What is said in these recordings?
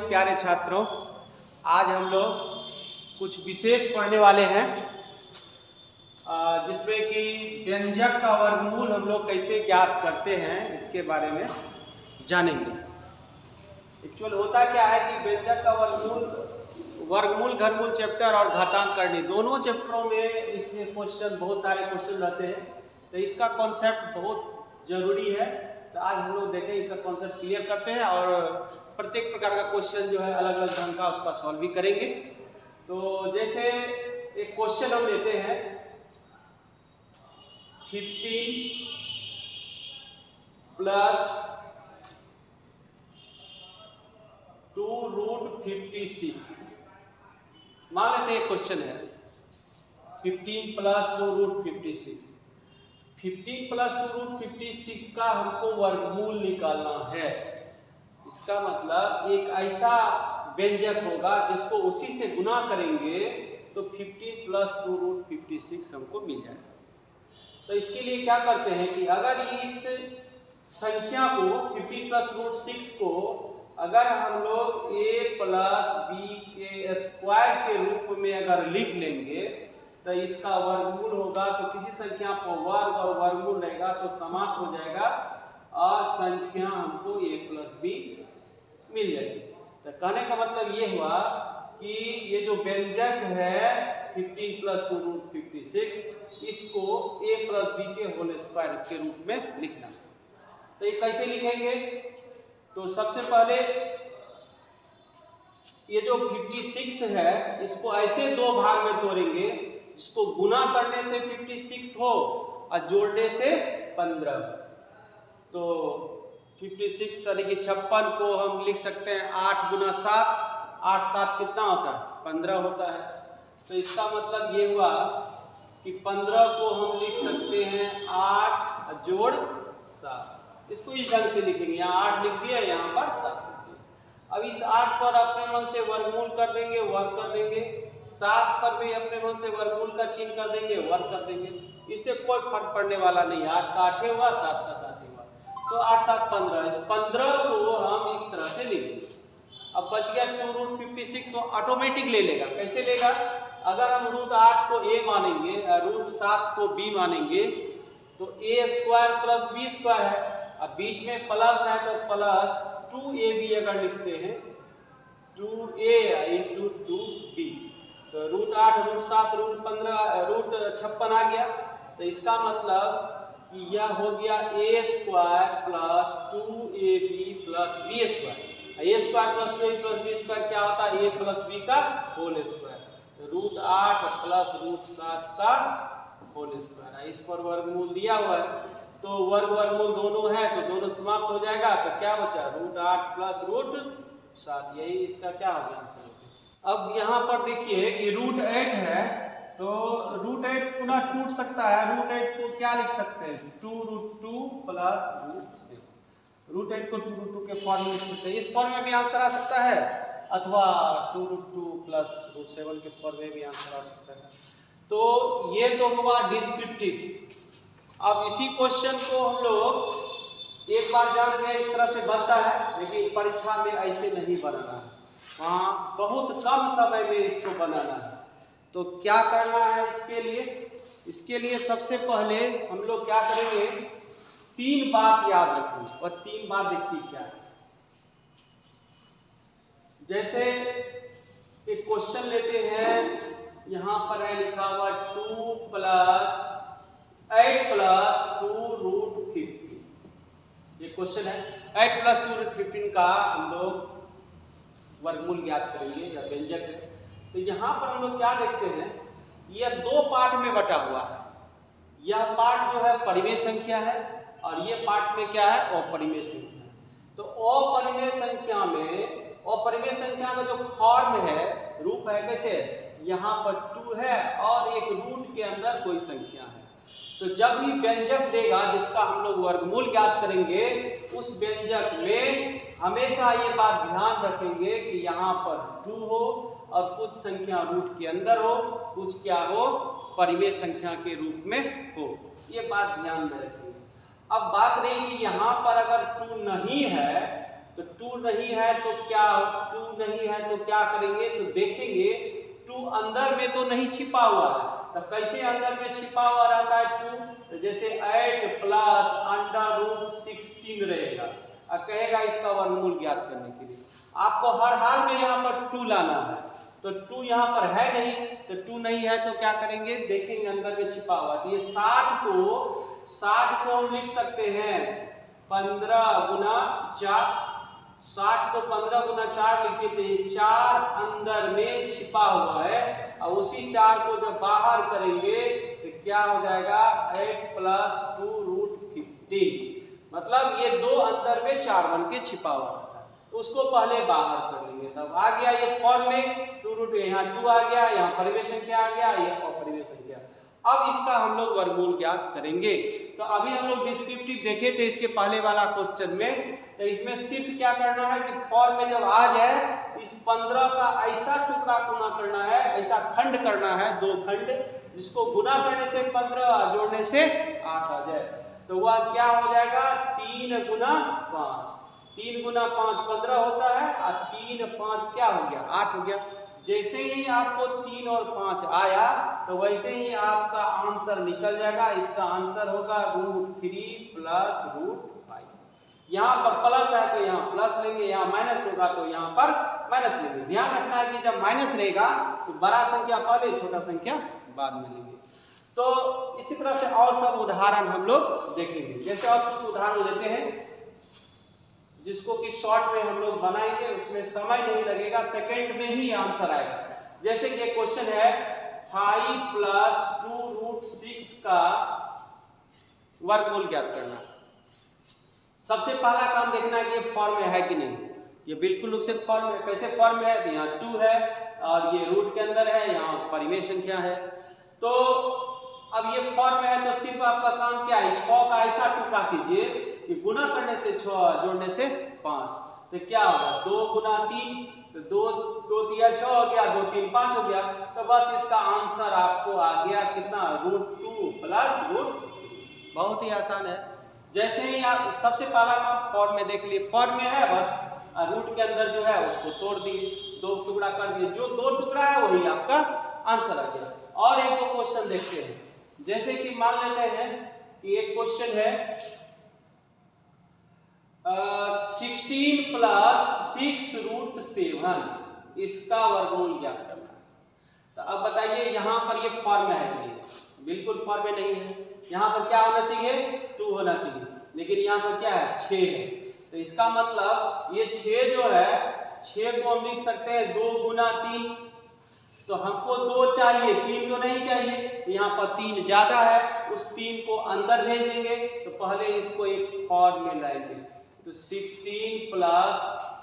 प्यारे छात्रों, आज हम लोग कुछ विशेष पढ़ने वाले हैं जिसमें कि व्यंजक का वर्गमूल हम लोग कैसे ज्ञात करते हैं इसके बारे में जानेंगे। एक्चुअल होता क्या है कि व्यंजक का वर्गमूल घनमूल चैप्टर और घातांक करनी दोनों चैप्टरों में इससे क्वेश्चन बहुत सारे क्वेश्चन रहते हैं, तो इसका कॉन्सेप्ट बहुत जरूरी है। तो आज हम लोग देखें इसका कॉन्सेप्ट क्लियर करते हैं और प्रत्येक प्रकार का क्वेश्चन जो है अलग अलग ढंग का उसका सॉल्व भी करेंगे। तो जैसे एक क्वेश्चन हम लेते हैं 15 प्लस 2√56। मान लेते हैं क्वेश्चन है 15 प्लस 2√56। 15 प्लस 2√56 का हमको वर्गमूल निकालना है। इसका मतलब एक ऐसा व्यंजक होगा जिसको उसी से गुना करेंगे तो 15 प्लस 2√56 हमको मिल जाएगा। तो इसके लिए क्या करते हैं कि अगर इस संख्या को 15 प्लस √6 को अगर हम लोग a प्लस बी के स्क्वायर के रूप में अगर लिख लेंगे तो इसका वर्गमूल होगा, तो किसी संख्या को वर्ग और वर्गमूल रहेगा तो समाप्त हो जाएगा और संख्या हमको a प्लस बी मिल जाएगी। तो कहने का मतलब ये हुआ कि ये जो व्यंजक है 15 प्लस 2√56 इसको a प्लस बी के होल स्क्वायर के रूप में लिखना। तो ये कैसे लिखेंगे? तो सबसे पहले ये जो 56 है इसको ऐसे दो भाग में तोड़ेंगे, इसको गुना करने से 56 हो और जोड़ने से 15। तो 56 यानी कि 56 को हम लिख सकते हैं 8 गुना 7, 8 7 कितना होता है? 15 होता है। तो इसका मतलब ये हुआ कि 15 को हम लिख सकते हैं 8 जोड़ 7। इसको इस ढंग से लिखेंगे, यहाँ 8 लिख दिया, यहाँ पर 7 लिख दिया। अब इस 8 पर अपने मन से वर्गमूल कर देंगे, वर्ग कर देंगे। 7 पर भी अपने मन से वर्गमूल का चिन्ह कर देंगे, वर्ग कर देंगे। इससे कोई फर्क पड़ने वाला नहीं है, 8 का 8 हुआ, 7 का 7 हुआ। तो 8 7 15। इस 15 को हम इस तरह से लिख देंगे। अब बच गया 2√56 को ऑटोमेटिक ले लेगा। कैसे लेगा? अगर हम √8 को a मानेंगे, √7 को b मानेंगे तो a square plus b square है। अब बीच में प्लस है तो प्लस 2ab अगर लिखते हैं 2a इंटू 2b तो √8 √7 √56 आ गया। तो इसका मतलब कि यह हो गया a square plus 2ab plus b square. a square plus 2ab plus b square क्या होता है? a प्लस b का होल स्क्वायर। तो √8 प्लस √7 का होल स्क्वायर। इस पर वर्गमूल दिया हुआ है तो वर्गमूल दोनों है तो दोनों समाप्त हो जाएगा। तो क्या बचा? √8 प्लस √7। यही इसका क्या हो गया आंसर। अब यहाँ पर देखिए कि √8 है तो √8 पुनः टूट सकता है। √8 को क्या लिख सकते हैं? 2√2 प्लस √7। √8 को 2√2 के फॉर्म में लिख सकते हैं। इस फॉर्म में भी आंसर आ सकता है अथवा 2√2 प्लस √7 के फॉर्म में भी आंसर आ सकता है। तो ये तो हुआ डिस्क्रिप्टिव। अब इसी क्वेश्चन को हम लोग एक बार जान गए इस तरह से बनता है, लेकिन परीक्षा में ऐसे नहीं बनाना है, वहाँ बहुत कम समय में इसको बनाना है। तो क्या करना है इसके लिए? इसके लिए सबसे पहले हम लोग क्या करेंगे, 3 बात याद रखेंगे। और 3 बात देखिए क्या है। जैसे एक क्वेश्चन लेते हैं, यहाँ पर है लिखा हुआ 2 प्लस 8 प्लस 2√15। ये क्वेश्चन है 8 प्लस 2√15 का हम लोग वर्गमूल ज्ञात करेंगे या व्यंजक है। तो यहाँ पर हम लोग क्या देखते हैं, यह 2 पार्ट में बटा हुआ है। यह पार्ट जो है परिमेय संख्या है और ये पार्ट में क्या है? अपरिमेय संख्या है। तो अपरिमेय संख्या में अपरिमेय संख्या का जो फॉर्म है, रूप है, कैसे है? यहाँ पर 2 है और एक रूट के अंदर कोई संख्या है। तो जब भी व्यंजक देगा जिसका हम लोग वर्गमूल ज्ञात करेंगे, उस व्यंजक में हमेशा ये बात ध्यान रखेंगे कि यहाँ पर 2 हो और कुछ संख्या रूट के अंदर हो, कुछ क्या हो? परिमेय संख्या के रूप में हो। ये बात ध्यान में रखेंगे। अब बात रही कि यहाँ पर अगर 2 नहीं है तो 2 नहीं है तो क्या 2 नहीं है तो क्या करेंगे, तो देखेंगे 2 अंदर में तो नहीं छिपा हुआ है, तो कैसे अंदर में छिपा हुआ रहता है 2, तो जैसे 8 प्लस अंडर रूट 16 रहेगा। अब कहेगा इसका वर्गमूल ज्ञात करने के लिए आपको हर हाल में यहाँ पर 2 लाना है, तो 2 यहाँ पर है नहीं, तो 2 नहीं है तो क्या करेंगे, देखेंगे अंदर में छिपा हुआ, तो ये 60 को हम लिख सकते हैं 15 गुना 4, 60 को 15 गुना 4 लिखे तो ये 4 अंदर में छिपा हुआ है, और उसी 4 को जब बाहर करेंगे तो क्या हो जाएगा 8 प्लस 2 रूट 15, मतलब ये 2 अंदर में 4 बन के छिपा हुआ था, तो उसको पहले बाहर कर लेंगे, तब आ गया ये फॉर्म में 2 रूट, यहाँ 2 आ गया, यहाँ परिमेय संख्या आ गया, ये अपरिमेय संख्या। अब इसका हम लोग वर्गमूल ज्ञात करेंगे। तो अभी हम लोग डिस्क्रिप्टिव देखे थे इसके पहले वाला क्वेश्चन में, तो इसमें सिर्फ क्या करना है कि फॉर्म में जब आ जाए इस 15 का ऐसा टुकड़ा गुना करना है, ऐसा खंड करना है, 2 खंड, जिसको गुना करने से 15 जोड़ने से 8 आ जाए, तो वह क्या हो जाएगा 3 गुना 5, 3 गुना 5 15 होता है, और 3 5 क्या हो गया 8 हो गया। जैसे ही आपको 3 और 5 आया तो वैसे ही आपका आंसर निकल जाएगा, इसका आंसर होगा √3 प्लस √5। यहाँ पर प्लस है तो यहाँ प्लस लेंगे, यहाँ माइनस होगा तो यहाँ पर माइनस लेंगे। ध्यान रखना है कि जब माइनस रहेगा तो बड़ा संख्या पहले, छोटा संख्या बाद में लेंगे। तो इसी तरह से और सब उदाहरण हम लोग देखेंगे, जैसे और कुछ उदाहरण लेते हैं जिसको कि शॉर्ट में हम लोग बनाएंगे, उसमें समय नहीं लगेगा, सेकंड में ही आंसर आएगा। जैसे कि क्वेश्चन है 5 प्लस 2 रूट 6 का वर्गमूल ज्ञात करना। सबसे पहला काम देखना है कि ये फॉर्म में है कि नहीं, ये बिल्कुल रूप से फॉर्म में, कैसे फॉर्म में है, तो यहाँ 2 है और ये रूट के अंदर है, यहाँ परिमेय संख्या है। तो अब ये फॉर्म में है तो सिर्फ आपका काम क्या है, 6 का ऐसा टुकड़ा कीजिए कि गुना करने से 6 जोड़ने से 5, तो क्या होगा 2 गुना 3, तो 2 3 6 हो गया, 2 3 5 हो गया, तो बस इसका आंसर आपको आ गया कितना √2 प्लस √3। बहुत ही आसान है। जैसे ही आप सबसे पहला काम फॉर्म में देख लिए, फॉर्म में है बस रूट के अंदर जो है उसको तोड़ दिए, 2 टुकड़ा कर दिए, जो 2 टुकड़ा है वही आपका आंसर आ गया। और एक दो क्वेश्चन देखते हैं, जैसे कि मान लेते हैं कि एक क्वेश्चन है 16 प्लस 6 रूट 7, इसका वर्गमूल ज्ञात करना है। तो अब बताइए यहाँ पर ये फॉर्म में है कि बिल्कुल फॉर्म में नहीं है, यहाँ पर क्या होना चाहिए 2 होना चाहिए, लेकिन यहाँ पर क्या है 6 है, तो इसका मतलब ये 6 जो है 6 को हम लिख सकते हैं 2 गुना 3, तो हमको 2 चाहिए 3 तो नहीं चाहिए, यहाँ पर 3 ज्यादा है, उस 3 को अंदर भेज देंगे, तो पहले इसको एक फॉर्म में लाएंगे, तो 16 प्लस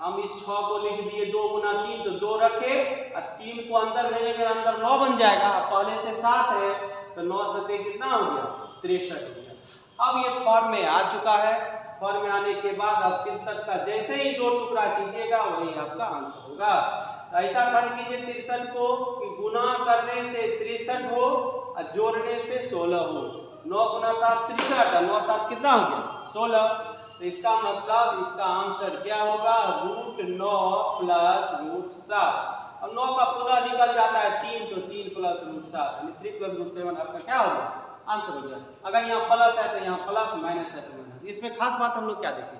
हम इस 6 को लिख दिए 2 गुना 3, तो 2 रखे और 3 को अंदर भेजेंगे, अंदर 9 बन जाएगा, पहले से 7 है तो 9 सते कितना हो गया 63 हो गया। अब ये फॉर्म में आ चुका है, फॉर्म में आने के बाद अब 63 का जैसे ही 2 टुकड़ा कीजिएगा वही आपका आंसर होगा। तो ऐसा खंड कीजिए 63 को कि गुना करने से 63 हो और जोड़ने से 16 हो, 9 गुना 7 63 और 9 7 कितना हो गया 16, तो इसका मतलब इसका आंसर क्या होगा √9 प्लस √7। अब 9 का पूरा निकल जाता है 3, तो 3 प्लस √7 यानी 3 प्लस √7 आपका क्या होगा आंसर हो गया। अगर यहाँ प्लस है तो यहाँ प्लस, माइनस है तो माइनस। इसमें खास बात हम लोग क्या देखें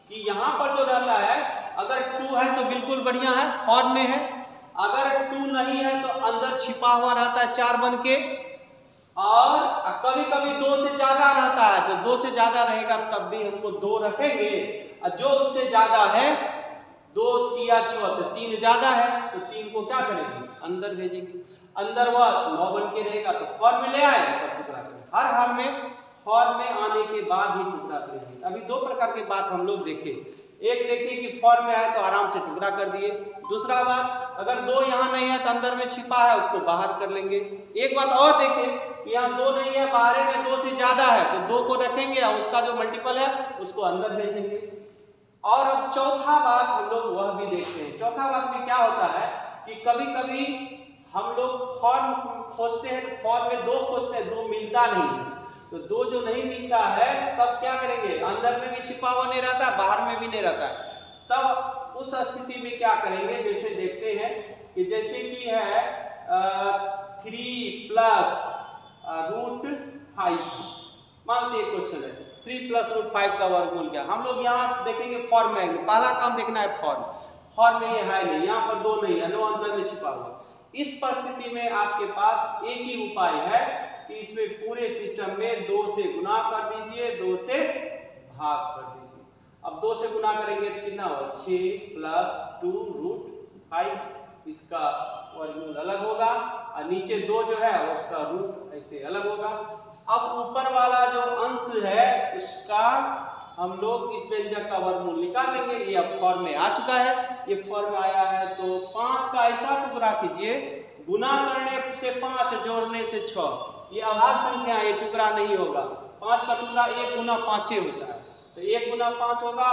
कि यहाँ पर जो रहता है अगर 2 है तो बिल्कुल बढ़िया है, फॉर्म में है, अगर 2 नहीं है तो अंदर छिपा हुआ रहता है 4 बन के, और कभी कभी 2 से ज्यादा रहता है, तो 2 से ज्यादा रहेगा तब भी हमको 2 रखेंगे, और जो उससे ज्यादा है 2 3 6 तो 3 ज्यादा है, तो 3 को क्या करेंगे अंदर भेजेंगे, अंदर वह 9 बन के रहेगा, तो फॉर्म में ले आए तब टुकड़ा करेंगे। हर हाल में फॉर्म में आने के बाद ही टुकड़ा करेंगे। अभी 2 प्रकार की बात हम लोग देखे, एक देखिए कि फॉर्म में आए तो आराम से टुकड़ा कर दिए, दूसरा बात अगर 2 यहाँ नहीं है तो अंदर में छिपा है उसको बाहर कर लेंगे। एक बात और देखें कि यहाँ 2 नहीं है, बाहर में 2 से ज्यादा है, तो 2 को रखेंगे और उसका जो मल्टीपल है उसको अंदर भेज देंगे। और अब चौथा बात हम लोग वह भी देखते हैं। चौथा बात में क्या होता है कि कभी कभी हम लोग फॉर्म खोजते हैं तो फॉर्म में 2 खोजते हैं, 2 मिलता नहीं है, तो 2 जो नहीं मिलता है तब क्या करेंगे, अंदर में भी छिपा हुआ नहीं रहता, बाहर में भी नहीं रहता, तब उस स्थिति में क्या करेंगे, जैसे देखते हैं कि जैसे कि है 3 प्लस √5, मान लीजिए क्वेश्चन है 3 प्लस √5 का वर्गमूल क्या। हम लोग यहाँ देखेंगे फॉर्म में, पहला काम देखना है फॉर्म में ये है नहीं, यहाँ पर 2 नहीं है, 9 अंदर में छिपा हुआ। इस परिस्थिति में आपके पास एक ही उपाय है कि इसमें पूरे सिस्टम में 2 से गुना कर दीजिए, 2 से भाग कर दीजिए। अब 2 से गुना करेंगे तो कितना होगा, 6 प्लस 2√5, इसका वर्गमूल अलग होगा, और नीचे 2 जो है उसका रूट ऐसे अलग होगा। अब ऊपर वाला जो अंश है उसका हम लोग इस व्यंजक का वर्गमूल निकाल लेंगे। ये अब फॉर्म में आ चुका है, ये फॉर्म में आया है तो 5 का ऐसा टुकड़ा कीजिए, गुना करने से 5 जोड़ने से 6, ये अभाज्य संख्या है, ये टुकड़ा नहीं होगा। 5 का टुकड़ा 1 गुना 5 होता है, तो 1 गुना 5 होगा,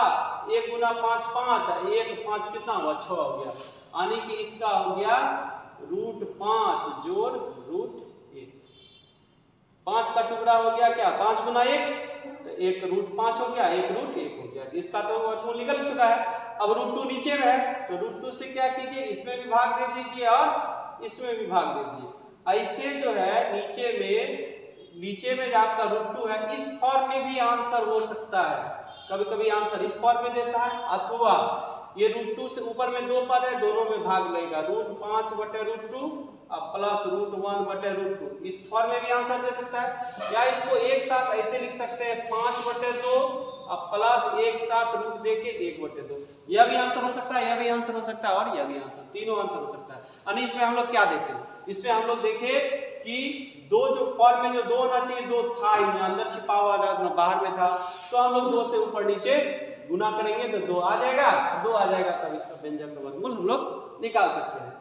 1 गुना 5 5, 1 5 कितना हुआ, 6 हो गया, यानी कि इसका हो गया √5 जोड़ √1। 5 का टुकड़ा हो गया क्या, 5 गुना 1, तो 1 √5 हो गया, 1 √1 हो गया, इसका तो वर्गमूल निकल चुका है। अब √2 नीचे में है तो √2 से क्या कीजिए, इसमें भी भाग दे दीजिए और इसमें भी भाग दे दीजिए। ऐसे जो है नीचे में आपका √2 है, इस फॉर्म में भी आंसर हो सकता है, कभी कभी आंसर इस फॉर्म में देता है, अथवा ये √2 से ऊपर में 2 पद है, दोनों में भाग लेगा, √5 बटे √2 और प्लस √1 बटे √2, इस फॉर्म में भी आंसर दे सकता है। या इसको एक साथ ऐसे लिख सकते हैं 5 बटे 2 और प्लस एक साथ रूट दे के 1 बटे 2, यह भी आंसर हो सकता है, यह भी आंसर हो सकता है और यह भी आंसर, तीनों आंसर हो सकता है। यानी इसमें हम लोग क्या देखें, इसमें हम लोग देखें कि 2 जो फॉर्म में जो 2 होना चाहिए, 2 था ही, अंदर छिपा हुआ था, बाहर में था, तो हम लोग 2 से ऊपर नीचे गुना करेंगे तो 2 आ जाएगा, 2 आ जाएगा तब इसका व्यंजक का वर्गमूल हम लोग निकाल सकते हैं।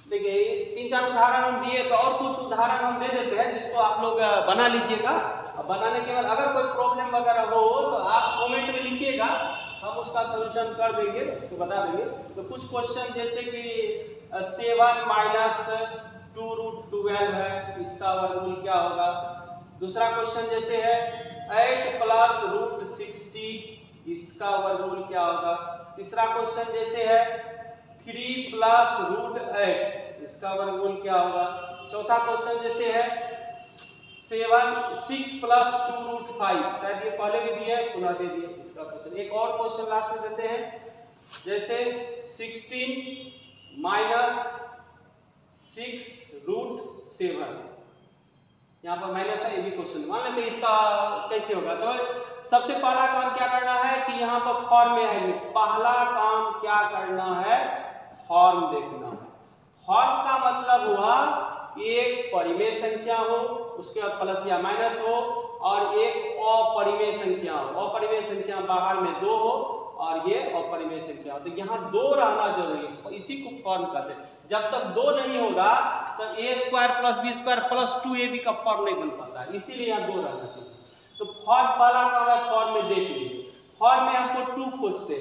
देखिए 3-4 उदाहरण हम दिए, तो और कुछ उदाहरण हम दे देते हैं जिसको आप लोग बना लीजिएगा। बनाने के बाद अगर कोई प्रॉब्लम वगैरह हो तो आप कमेंट में लिखिएगा, हम उसका सॉल्यूशन कर देंगे, उसको बता देंगे। तो कुछ क्वेश्चन जैसे कि 7 माइनस 2√12 है, इसका वर्गमूल क्या होगा। दूसरा क्वेश्चन जैसे है 8 प्लस √60, इसका वर्गमूल क्या होगा। तीसरा क्वेश्चन जैसे है 3 प्लस √8, इसका वर्गमूल क्या होगा। चौथा क्वेश्चन जैसे है 6 प्लस 2√5, शायद ये पहले भी दिया है, पुनः दे दिए इसका क्वेश्चन। एक और क्वेश्चन लास्ट में देते हैं, जैसे 16 माइनस 6√7, यहाँ पर माइनस है, ये भी क्वेश्चन मान लेते हैं, इसका कैसे होगा। तो सबसे पहला काम क्या करना है कि यहाँ पर फॉर्म में है, पहला काम क्या करना है, फॉर्म देखना है। फॉर्म का मतलब हुआ एक परिमेय संख्या हो, उसके बाद प्लस या माइनस हो, और एक अपरिमेय संख्या हो, अपरिमेय संख्या बाहर में 2 हो और ये अपरिमेय संख्या हो, तो यहाँ 2 रहना जरूरी है, इसी को फॉर्म कहते हैं। जब तक 2 नहीं होगा तो a² + b² + 2ab का फॉर्म नहीं बन पाता है, इसीलिए यहाँ 2 रहना चाहिए। तो फॉर्म पहला काम है, फॉर्म में देख लीजिए, फॉर्म में हमको 2 खोजते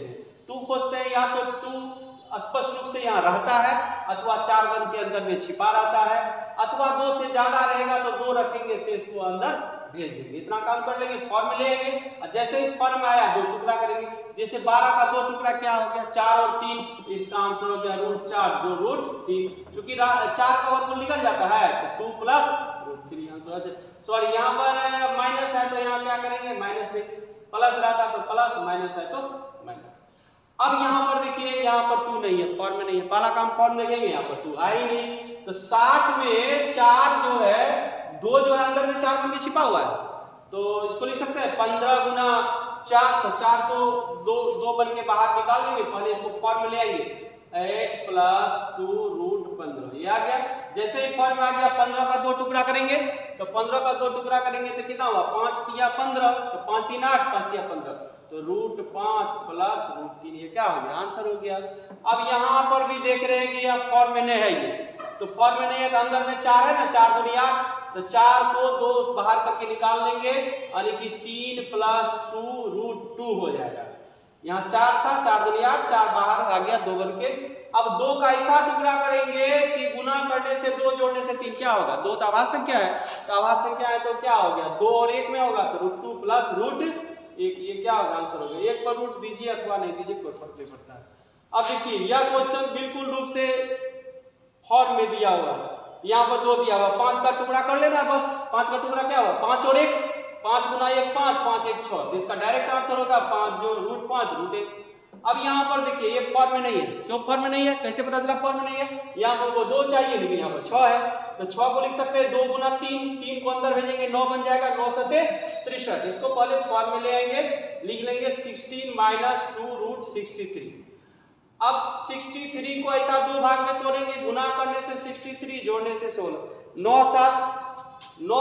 हैं, या तो 2 स्पष्ट रूप से यहाँ रहता है, अथवा 4 बंद के अंदर में छिपा रहता है, अथवा 2 से ज्यादा रहेगा तो 2 रखेंगे, शेष को अंदर भेज देंगे। इतना काम कर लेंगे, फॉर्म में ले आएंगे, और जैसे ही फॉर्म में आया 2 टुकड़ा करेंगे। जैसे 12 का 2 टुकड़ा क्या हो गया, 4 और 3, इसका आंसर हो गया √4 जो √3, क्योंकि 4 का वर्गमूल निकल जाता है तो 2 प्लस √3 आंसर। सॉरी यहाँ पर माइनस है तो यहाँ क्या करेंगे, माइनस देंगे, प्लस रहता तो प्लस, माइनस है तो माइनस। अब यहाँ पर देखिए, यहाँ पर 2 नहीं है, फॉर्म में नहीं है, पहला काम फॉर्म देखेंगे, यहाँ पर 2 आई नहीं, तो 60 में 4 जो है, 2 जो है अंदर में 4 बन के छिपा हुआ है, तो इसको लिख सकते हैं 15 गुना 4, तो 4 को 2 बन के बाहर निकाल देंगे, पहले इसको फॉर्म में ले आएंगे, 8 प्लस 2√15, ये आ गया। जैसे ही फॉर्म में आ गया, 15 का 2 टुकड़ा करेंगे, तो 15 का 2 टुकड़ा करेंगे तो कितना हुआ, 5 तिया 15, तो 5 3 8, 5 तिया 15, तो √5 प्लस √3, ये क्या हो गया, आंसर हो गया। अब यहाँ पर भी देख रहे हैं कि यह फॉर्म में नहीं है, ये तो फॉर्म में नहीं है तो अंदर में 4 है ना, 4 दूनी 8, तो 4 को 2 बाहर करके निकाल लेंगे, यानी कि 3 प्लस 2√2 हो जाएगा। यहाँ 4 था, 4 दूनी 8, 4 बाहर आ गया, 2 बन के। अब 2 का ऐसा टुकड़ा करेंगे कि गुना करने से 2 जोड़ने से 3 क्या होगा, 2 तो आभाज्य संख्या है, तो आभाज्य संख्या है तो क्या हो गया, 2 और 1 में होगा तो √2 प्लस एक ये क्या होगा आंसर होगा, 1 पर रूट दीजिए अथवा नहीं दीजिए, कोई फर्क नहीं पड़ता है। अब देखिए यह क्वेश्चन बिल्कुल रूप से फॉर्म में दिया हुआ है, यहाँ पर 2 दिया हुआ, 5 का टुकड़ा कर लेना बस। 5 का टुकड़ा क्या हुआ, 5 और 1, 5 गुना 1 5, 5 1 6, तो इसका डायरेक्ट आंसर होगा 5 जो रूट 5 रूट 1। अब यहाँ पर देखिए ये फॉर्म में नहीं है, क्यों फॉर्म में नहीं है, कैसे पता चला फॉर्म में नहीं है, यहाँ पर वो 2 चाहिए लेकिन यहाँ पर 6 है, तो 6 को लिख सकते हैं 2 गुना 3, 3 को अंदर भेजेंगे 9 बन जाएगा, 9 सते 63। इसको पहले फॉर्म में ले आएंगे, लिख लेंगे 16 माइनस 2 रूट 63। अब 63 को ऐसा 2 भाग में तोड़ेंगे, गुना करने से 63, जोड़ने से 16, 9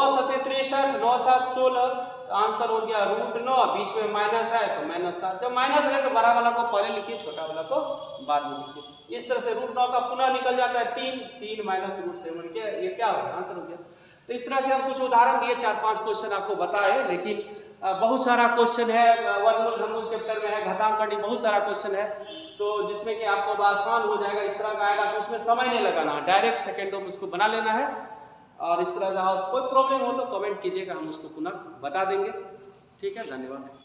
सते 63, 9 7 16, तो आंसर हो गया रूट 9, बीच में माइनस है तो माइनस 7। जब माइनस है तो बड़ा वाला को पहले लिखिए, छोटा वाला को बाद में लिखिए। इस तरह से रूट 9 का पुनः निकल जाता है 3 माइनस रूट 7 के, ये क्या हो गया, आंसर हो गया। तो इस तरह से हम कुछ उदाहरण दिए, 4-5 क्वेश्चन आपको बताए, लेकिन बहुत सारा क्वेश्चन है, वर्गमूल घनमूल चैप्टर में है, घातांक बहुत सारा क्वेश्चन है, तो जिसमें कि आपको आसान हो जाएगा। इस तरह का आएगा तो उसमें समय नहीं लगाना, डायरेक्ट सेकेंडों में उसको बना लेना है। और इस तरह का कोई प्रॉब्लम हो तो कमेंट कीजिएगा, हम उसको पुनः बता देंगे। ठीक है, धन्यवाद।